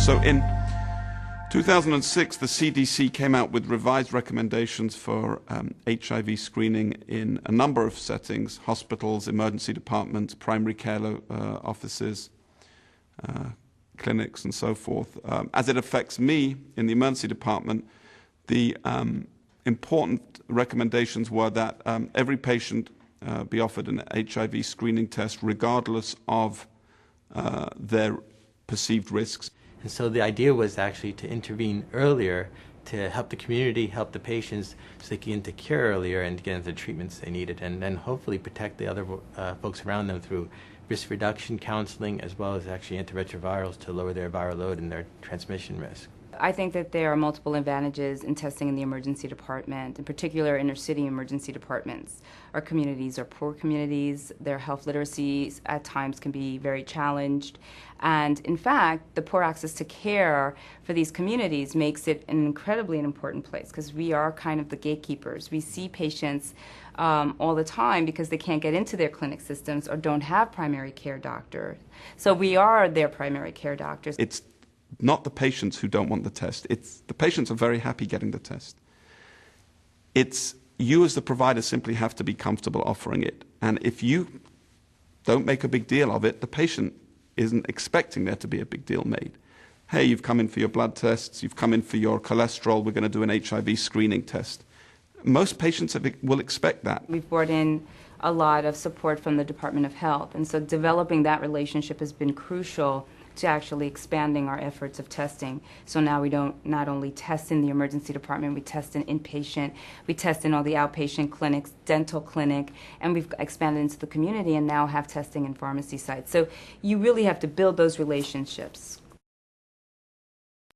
So in 2006, the CDC came out with revised recommendations for HIV screening in a number of settings: hospitals, emergency departments, primary care offices, clinics, and so forth. As it affects me in the emergency department, the important recommendations were that every patient be offered an HIV screening test regardless of their perceived risks. And so the idea was actually to intervene earlier to help the community, help the patients, so they can get into cure earlier and get into the treatments they needed, and then hopefully protect the other folks around them through risk reduction counseling, as well as actually antiretrovirals to lower their viral load and their transmission risk. I think that there are multiple advantages in testing in the emergency department, in particular inner city emergency departments. Our communities are poor communities. Their health literacy at times can be very challenged. And in fact, the poor access to care for these communities makes it an incredibly important place, because we are kind of the gatekeepers. We see patients all the time because they can't get into their clinic systems or don't have primary care doctors. So we are their primary care doctors. It's not the patients who don't want the test. It's the patients are very happy getting the test. It's you as the provider simply have to be comfortable offering it. And if you don't make a big deal of it, the patient isn't expecting there to be a big deal made. Hey, you've come in for your blood tests, you've come in for your cholesterol, we're going to do an HIV screening test. Most patients will expect that. We've brought in a lot of support from the Department of Health, and so developing that relationship has been crucial to actually expanding our efforts of testing. So now we don't not only test in the emergency department, we test in inpatient, we test in all the outpatient clinics, dental clinic, and we've expanded into the community and now have testing in pharmacy sites. So you really have to build those relationships